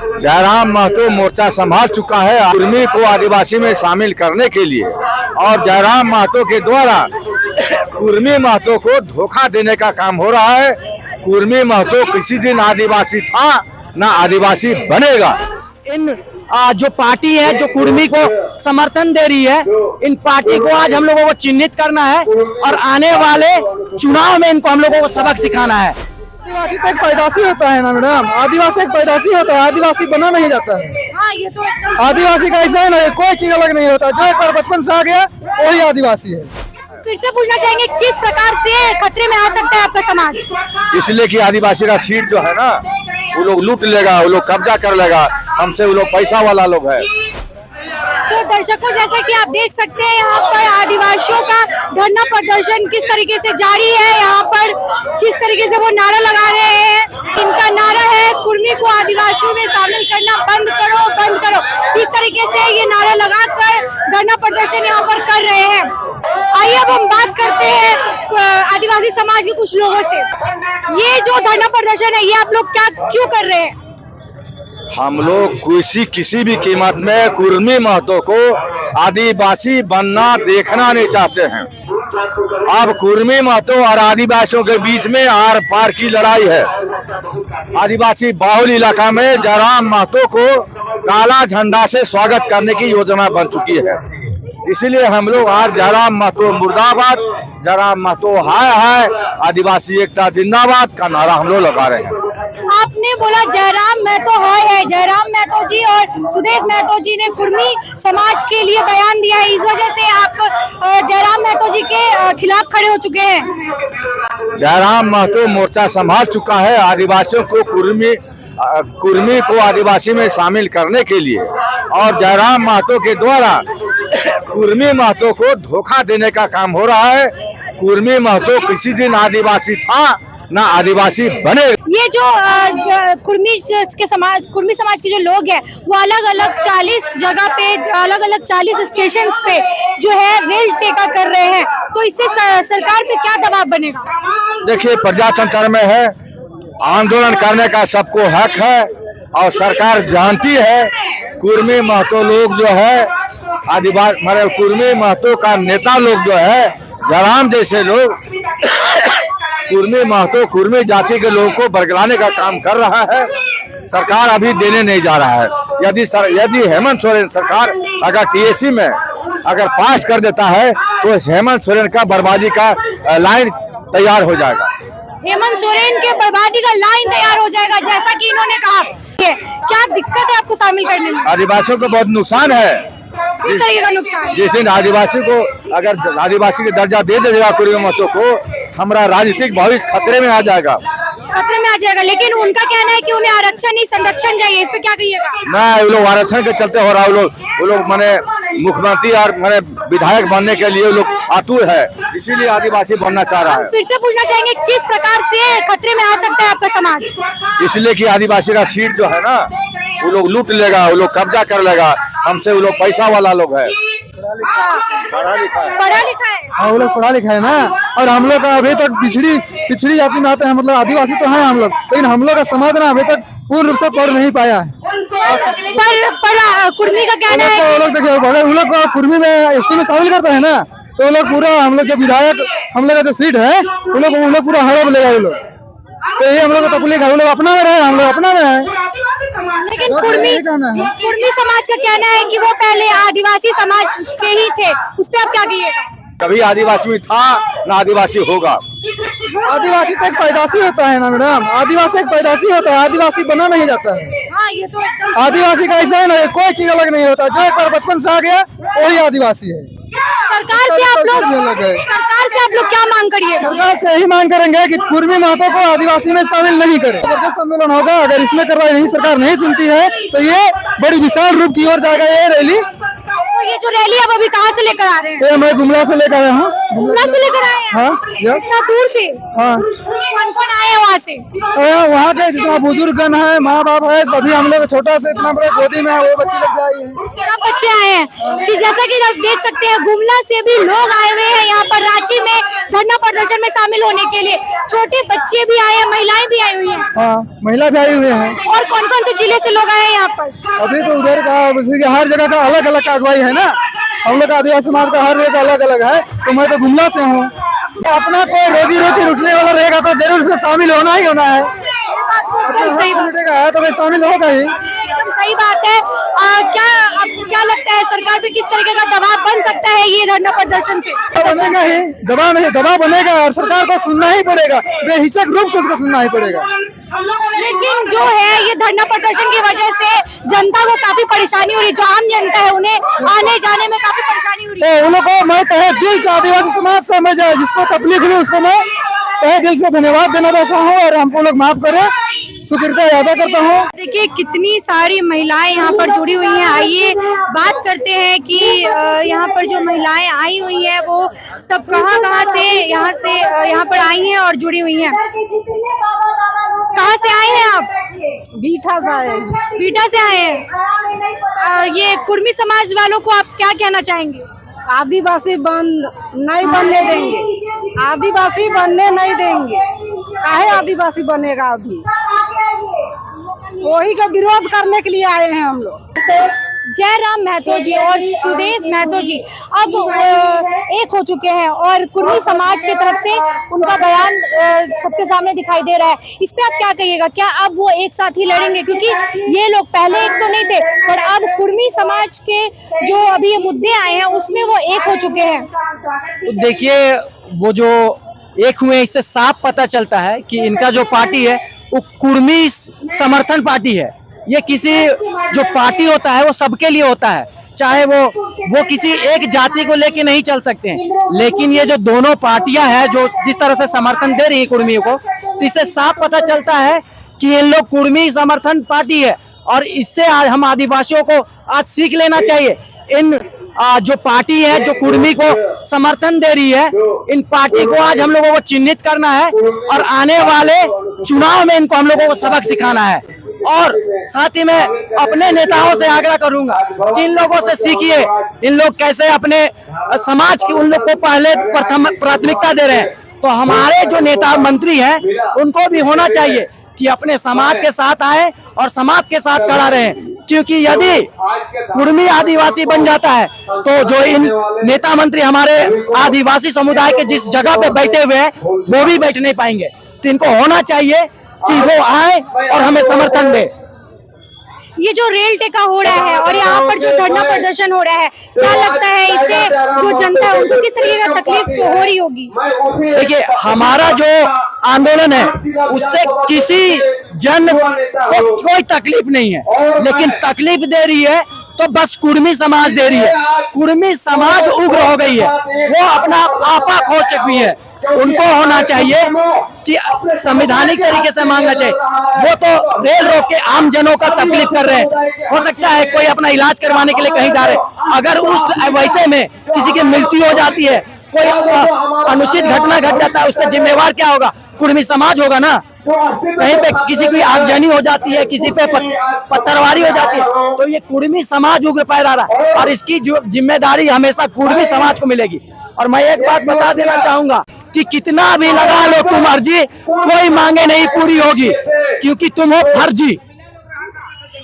जयराम महतो मोर्चा संभाल चुका है कुर्मी को आदिवासी में शामिल करने के लिए, और जयराम महतो के द्वारा कुर्मी महतो को धोखा देने का काम हो रहा है। कुर्मी महतो किसी दिन आदिवासी था ना आदिवासी बनेगा। इन जो पार्टी है जो कुर्मी को समर्थन दे रही है, इन पार्टी को आज हम लोगों को चिन्हित करना है और आने वाले चुनाव में इनको हम लोगों को सबक सिखाना है। आदिवासी तो एक पैदाशी होता है ना मैडम, आदिवासी एक पैदाशी होता है, आदिवासी बना नहीं जाता है। हाँ, ये तो एकदम आदिवासी का ऐसा है ना, कोई चीज अलग नहीं होता, जो एक बार बचपन से आ गया वही आदिवासी है। फिर से पूछना चाहेंगे किस प्रकार से खतरे में आ सकता है आपका समाज? इसलिए कि आदिवासी का सीट जो है ना, वो लोग लूट लेगा, वो लोग कब्जा कर लेगा हमसे, वो लोग पैसा वाला लोग है। तो दर्शकों, जैसा कि आप देख सकते हैं यहाँ पर आदिवासियों का धरना प्रदर्शन किस तरीके से जारी है। यहाँ पर किस तरीके से वो नारा लगा रहे हैं। इनका नारा है कुर्मी को आदिवासियों में शामिल करना बंद करो, बंद करो। इस तरीके से ये नारा लगाकर धरना प्रदर्शन यहाँ पर कर रहे हैं। आइए अब हम बात करते हैं आदिवासी समाज के कुछ लोगों से। ये जो धरना प्रदर्शन है, ये आप लोग क्यों कर रहे हैं? हम लोग किसी भी कीमत में कुर्मी महतो को आदिवासी बनना देखना नहीं चाहते हैं। अब कुर्मी महतो और आदिवासियों के बीच में आर पार की लड़ाई है। आदिवासी बाहुल इलाका में जयराम महतो को काला झंडा से स्वागत करने की योजना बन चुकी है। इसीलिए हम लोग आज जयराम महतो मुर्दाबाद, जयराम महतो हाय, आदिवासी एकता जिंदाबाद का नारा हम लोग लगा रहे हैं। आपने बोला जयराम महतो है, जयराम महतो जी और सुदेश महतो जी ने कुर्मी समाज के लिए बयान दिया है, इस वजह से आप जयराम महतो जी के खिलाफ खड़े हो चुके हैं। जयराम महतो मोर्चा संभाल चुका है आदिवासियों को कुर्मी को आदिवासी में शामिल करने के लिए, और जयराम महतो के द्वारा कुर्मी महतो को धोखा देने का काम हो रहा है। कुर्मी महतो किसी दिन आदिवासी था ना आदिवासी बने। ये जो कुर्मी समाज के जो लोग हैं, वो अलग अलग 40 जगह पे, अलग अलग 40 स्टेशन पे जो है रेल टेका कर रहे हैं, तो इससे सरकार पे क्या दबाव बनेगा? देखिए, प्रजातंत्र में है, आंदोलन करने का सबको हक है, और सरकार जानती है कुर्मी महतो लोग जो है आदिवासी मतलब कुर्मी महतो का नेता लोग जो है जयराम जैसे लोग कुर्मी महतो कुर्मी जाति के लोगों को बरगलाने का काम कर रहा है। सरकार अभी देने नहीं जा रहा है। यदि हेमंत सोरेन सरकार अगर टीएसी में अगर पास कर देता है तो हेमंत सोरेन का बर्बादी का लाइन तैयार हो जाएगा। हेमंत सोरेन के बर्बादी का लाइन तैयार हो जाएगा, जैसा कि इन्होंने कहा। क्या दिक्कत है आपको शामिल करने में? आदिवासियों को बहुत नुकसान है। किस तरीके का नुकसान? जिस दिन आदिवासी को अगर आदिवासी का दर्जा दे देगा कुर्मी महतो को, हमारा राजनीतिक भविष्य खतरे में आ जाएगा। खतरे में आ जाएगा, लेकिन उनका कहना है कि उन्हें आरक्षण नहीं संरक्षण चाहिए, इस पे क्या कहिएगा? मैं वो लोग आरक्षण के चलते हो रहा है, वो लोग मैंने मुख्यमंत्री और मैंने विधायक बनने के लिए लोग आतुर है, इसीलिए आदिवासी बनना चाह रहा है। फिर से पूछना चाहेंगे किस प्रकार से खतरे में आ सकता है आपका समाज? इसलिए कि आदिवासी का सीट जो है ना, वो लोग लूट लेगा, वो लोग कब्जा कर लेगा हमसे, वो लोग पैसा वाला लोग है। पढ़ा लिखा है। हाँ, वो लोग पढ़ा लिखा है ना, और हम लोग का अभी तक पिछड़ी जाति में आते हैं, मतलब आदिवासी तो हैं हम लोग, लेकिन हम लोग का समाज ना अभी तक पूर्ण रूप से पढ़ नहीं पाया है। पर कुर्मी का कहना है, वो लोग देखिए बड़े वो लोग कुर्मी में एसटी में शामिल करते हैं ना, तो वो लोग पूरा हम लोग जो विधायक हम लोग का जो सीट है वो लोग पूरा हड़प लेगा वो लोग, तो ये हम लोग का तकलीफ है। वो लोग अपना में रहे, हम लोग अपना में है। लेकिन कुर्मी समाज का कहना है कि वो पहले आदिवासी समाज के ही थे, उस पर आप क्या कहिएगा? कभी आदिवासी में था ना आदिवासी होगा। आदिवासी तो एक पैदाशी होता है ना मैडम, आदिवासी एक पैदाशी होता है, आदिवासी बना नहीं जाता है। हाँ, ये तो एकदम आदिवासी का ऐसा है ना, कोई चीज अलग नहीं होता, जो एक बार बचपन से आ गया वही आदिवासी है। सरकार से आप लोग क्या मांग करिएगा? सरकार से यही मांग करेंगे कि कुर्मी महतो को आदिवासी में शामिल नहीं करे। जबरदस्त आंदोलन होगा, अगर इसमें कार्रवाई नहीं सरकार नहीं सुनती है तो ये बड़ी विशाल रूप की ओर जाएगा ये रैली। तो ये जो रैली अब अभी कहाँ से लेकर आ रहे हैं? ये मैं गुमला से लेकर आया हूँ। गुमला से लेकर आए हैं? हाँ, यस। इतना दूर से? हाँ, कौन कौन आए हैं वहाँ से? वहाँ के जितना बुजुर्गन है, माँ बाप है, सभी हम लोग छोटा से इतना बड़ा गोदी में है, वो बच्चे लोग भी आई हैं। सब बच्चे आए हैं कि जैसा कि आप देख सकते हैं गुमला से भी लोग आए हुए हैं यहाँ पर रांची में धरना प्रदर्शन में शामिल होने के लिए। छोटे बच्चे भी आए हैं, महिलाएं भी आई हुई हैं। हाँ, महिला भी आई हुए हैं। और कौन कौन से जिले से लोग आए हैं यहाँ पर? अभी तो उधर का जैसे कि हर जगह का अलग अलग अगुवाई है ना, हम लोग आदिवासी समाज का हर जगह अलग अलग है। तो मैं तो गुमला से हूँ। अपना कोई रोजी रोटी रुकने वाला रहेगा तो जरूर उसमें शामिल होना ही होना है। सही बात है तो भाई शामिल होगा ही। एकदम सही बात है। क्या लगता है सरकार पे किस तरीके का दबाव बन सकता है ये धरना प्रदर्शन से? बनेगा ही, दबाव नहीं, दबाव बनेगा और सरकार को सुनना ही पड़ेगा, बेहिचक रूप से उसको सुनना ही पड़ेगा। लेकिन जो है ये धरना प्रदर्शन की वजह से जनता को काफी परेशानी हो रही है। जो आम जनता है उन्हें आने जाने में काफी परेशानी हो रही है। तो उन लोगों को मैं तहे दिल से आदिवासी समाज से मैं जिसको तकलीफ हुई उसको मैं तहे दिल से धन्यवाद देना चाहता हूँ और हमको लोग माफ करें, शुक्रिया अदा करता हूँ। देखिए कितनी सारी महिलाएं यहाँ पर जुड़ी हुई हैं। आइए बात करते हैं कि यहाँ पर जो महिलाएं आई हुई हैं वो सब कहाँ से यहाँ पर आई हैं और जुड़ी हुई हैं। कहाँ से आए हैं आप? बीठा से आए। बीटा से आए हैं। ये कुर्मी समाज वालों को आप क्या कहना चाहेंगे? आदिवासी नहीं बनने देंगे, आदिवासी बनने नहीं देंगे। काहे आदिवासी बनेगा? अभी वही का विरोध करने के लिए आए हैं हम लोग। जयराम महतो जी और सुदेश महतो जी अब एक हो चुके हैं और कुर्मी समाज की तरफ से उनका बयान सबके सामने दिखाई दे रहा है। इस पे आप क्या कहिएगा? क्या अब वो एक साथ ही लड़ेंगे? क्योंकि ये लोग पहले एक तो नहीं थे पर अब कुर्मी समाज के जो अभी ये मुद्दे आए हैं उसमें वो एक हो चुके हैं। तो देखिए वो जो एक हुए इससे साफ पता चलता है कि इनका जो पार्टी है वो कुर्मी समर्थन पार्टी है। ये किसी जो पार्टी होता है वो सबके लिए होता है, चाहे वो किसी एक जाति को लेके नहीं चल सकते हैं। लेकिन ये जो दोनों पार्टियां हैं जो जिस तरह से समर्थन दे रही है कुर्मियों को, तो इससे साफ पता चलता है कि इन लोग कुर्मी समर्थन पार्टी है। और इससे आज हम आदिवासियों को आज सीख लेना चाहिए। इन जो पार्टी है जो कुर्मी को समर्थन दे रही है, इन पार्टी को आज हम लोगों को चिन्हित करना है और आने वाले चुनाव में इनको हम लोगों को सबक सिखाना है। और साथ ही मैं अपने नेताओं से आग्रह करूंगा कि इन लोगों से सीखिए, इन लोग कैसे अपने समाज की उन लोग को पहले प्राथमिकता दे रहे हैं। तो हमारे जो नेता मंत्री हैं उनको भी होना चाहिए कि अपने समाज के साथ आए और समाज के साथ खड़ा रहे। क्योंकि यदि कुर्मी आदिवासी बन जाता है तो जो इन नेता मंत्री हमारे आदिवासी समुदाय के जिस जगह पे बैठे हुए हैं वो भी बैठ नहीं पाएंगे। तो इनको होना चाहिए कि वो आए और हमें समर्थन दे। ये जो रेल टेका हो रहा है और यहाँ पर जो धरना प्रदर्शन हो रहा है, क्या लगता है इससे जो जनता है उनको किस तरीके का तकलीफ हो रही होगी? देखिए हमारा जो आंदोलन है उससे किसी जन को कोई तकलीफ नहीं है, लेकिन तकलीफ दे रही है तो बस कुर्मी समाज दे रही है। कुर्मी समाज उग्र हो गई है, वो अपना आपा खो चुकी है। उनको होना चाहिए कि संवैधानिक तरीके से मांगना चाहिए। वो तो रेल रोक के आम जनों का तकलीफ कर रहे हैं। हो सकता है कोई अपना इलाज करवाने के लिए कहीं जा रहे हैं, अगर उस वैसे में किसी की मृत्यु हो जाती है, कोई अनुचित घटना घट जाता है, उसका जिम्मेवार क्या होगा? कुर्मी समाज होगा ना। कहीं पे किसी की आगजनी हो जाती है, किसी पे पत्थरवारी हो जाती है, तो ये कुर्मी समाज उग्र पैर आ रहा है और इसकी जो जिम्मेदारी हमेशा कुर्मी समाज को मिलेगी। और मैं एक बात बता देना चाहूंगा कि कितना भी लगा लो तुम अर्जी, कोई मांगे नहीं पूरी होगी, क्योंकि तुम हो फर्जी।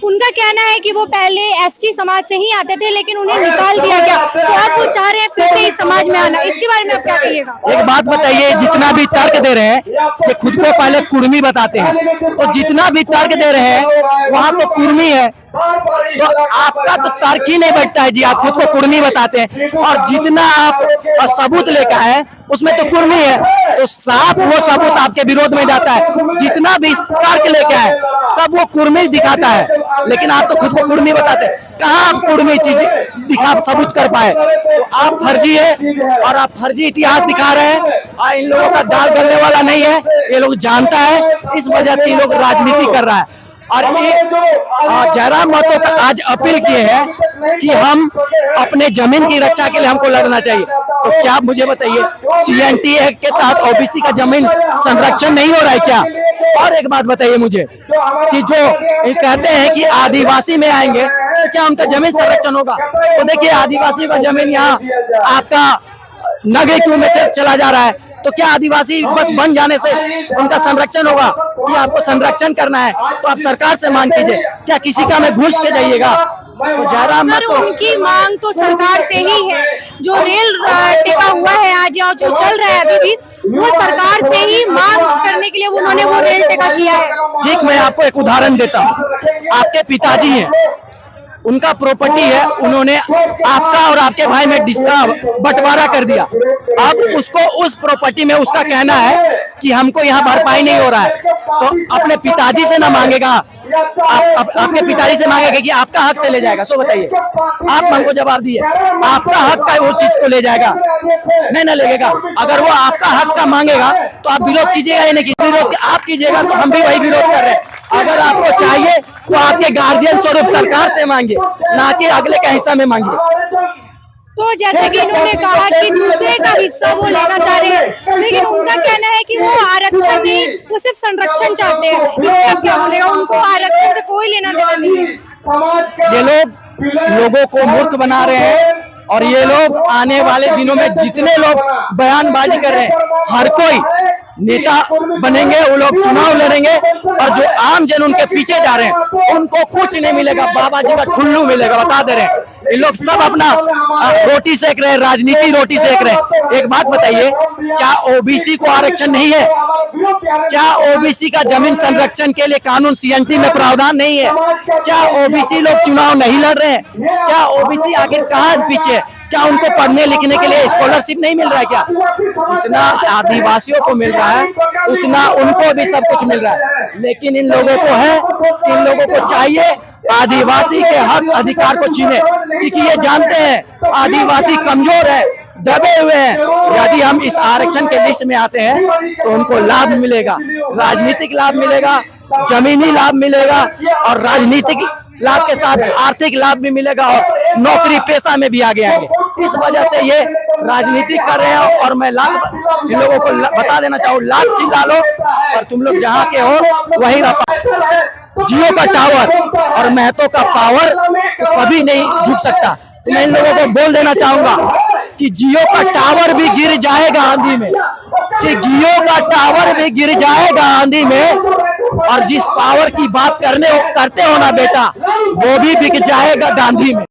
उनका कहना है कि वो पहले एसटी समाज से ही आते थे लेकिन उन्हें निकाल दिया गया, तो अब वो चाह रहे हैं फिर से इस समाज में आना। इसके बारे में आप क्या कहिएगा? एक बात बताइए, जितना भी तर्क दे रहे हैं ये खुद को पहले कुर्मी बताते हैं, तो जितना भी तर्क दे रहे हैं वहाँ तो कुर्मी है, तो आपका तो तर्क ही नहीं बैठता है जी। आप खुद को कुर्मी बताते हैं और जितना आप सबूत लेकर है उसमें तो कुर्मी है, तो साफ वो सबूत आपके विरोध में जाता है। जितना भी तर्क लेकर है सब वो कुर्मी दिखाता है, लेकिन आप तो खुद को कुर्मी बताते हैं। कहाँ आप कुर्मी चीज दिखा सबूत कर पाए? तो आप फर्जी है और आप फर्जी इतिहास दिखा रहे हैं। और इन लोगों का दाल गलने वाला नहीं है, ये लोग जानता है, इस वजह से ये लोग राजनीति कर रहा है। और जयराम महतो का आज अपील किए हैं कि हम अपने जमीन की रक्षा के लिए हमको लड़ना चाहिए। तो क्या आप मुझे बताइए, सीएनटी एक्ट के तहत ओबीसी का जमीन संरक्षण नहीं हो रहा है क्या? और एक बात बताइए मुझे कि जो ये कहते हैं कि आदिवासी में आएंगे तो क्या उनका जमीन संरक्षण होगा? तो देखिए आदिवासी का जमीन यहाँ आपका नगरी 2 में चला जा रहा है, तो क्या आदिवासी बस बन जाने से उनका संरक्षण होगा? कि आपको संरक्षण करना है तो आप सरकार से मांग कीजिए, क्या किसी का में घुस के जाइएगा? तो जयराम सर, उनकी मांग तो सरकार से ही है। जो रेल टेका हुआ है आज और जो चल रहा है अभी भी, वो सरकार से ही मांग करने के लिए उन्होंने वो रेल टेका किया है। ठीक, मैं आपको एक उदाहरण देता हूँ। आपके पिताजी हैं, उनका प्रॉपर्टी है, उन्होंने आपका और आपके भाई में बंटवारा कर दिया। अब उसको उस प्रॉपर्टी में उसका कहना है कि हमको यहाँ भरपाई नहीं हो रहा है, तो अपने पिताजी से ना मांगेगा, आपके पिताजी से मांगेगा कि आपका हक से ले जाएगा? सो बताइए, आप हमको जवाब दिए, आपका हक का वो चीज को ले जाएगा? नहीं ना लेगा। अगर वो आपका हक का मांगेगा तो आप विरोध कीजिएगा या नहीं? विरोध आप कीजिएगा तो हम भी वही विरोध कर रहे हैं। अगर आपको चाहिए तो आपके गार्जियन स्वरूप सरकार से मांगिए, ना कि अगले का हिस्सा में मांगिए। तो जैसे कि इन्होंने कहा कि दूसरे का हिस्सा वो लेना चाह रहे हैं, लेकिन उनका कहना है कि वो आरक्षण नहीं, वो सिर्फ संरक्षण चाहते हैं। इसका क्या बोलेगा? उनको आरक्षण से कोई लेना देना नहीं है। ये लोग लोगों को मूर्ख बना रहे हैं और ये लोग आने वाले दिनों में जितने लोग बयानबाजी कर रहे हैं, हर कोई नेता बनेंगे, वो लोग चुनाव लड़ेंगे और जो आम जन उनके पीछे जा रहे हैं उनको कुछ नहीं मिलेगा, बाबा जी का ठुल्लू मिलेगा, बता दे रहे हैं। ये लोग सब अपना रोटी सेक रहे हैं, राजनीति रोटी सेक रहे हैं। एक बात बताइए, क्या ओबीसी को आरक्षण नहीं है? क्या ओबीसी का जमीन संरक्षण के लिए कानून सीएनटी में प्रावधान नहीं है? क्या ओबीसी लोग चुनाव नहीं लड़ रहे हैं? क्या ओबीसी आखिर कहाँ पीछे? क्या उनको पढ़ने लिखने के लिए स्कॉलरशिप नहीं मिल रहा है क्या? जितना आदिवासियों को मिल रहा है उतना उनको भी सब कुछ मिल रहा है, लेकिन इन लोगों को है, इन लोगों को चाहिए आदिवासी के हक अधिकार को छीने, क्योंकि ये जानते हैं आदिवासी कमजोर है, दबे हुए हैं। यदि हम इस आरक्षण के लिस्ट में आते हैं तो उनको लाभ मिलेगा, राजनीतिक लाभ मिलेगा, जमीनी लाभ मिलेगा और राजनीतिक लाभ के साथ आर्थिक लाभ भी मिलेगा और नौकरी पेशा में भी आगे आएंगे। इस वजह से ये राजनीति कर रहे हैं और मैं इन लोगों को बता देना चाहूँ, लाख चिल्ला लो और तुम लोग जहाँ के हो वहीं रहो। जियो का टावर और महतो का पावर कभी नहीं झुक सकता। तो मैं इन लोगों को बोल देना चाहूंगा कि जियो का टावर भी गिर जाएगा आंधी में, कि जियो का टावर भी गिर जाएगा आंधी में, और जिस पावर की बात करते हो ना बेटा, वो भी बिक जाएगा गांधी में।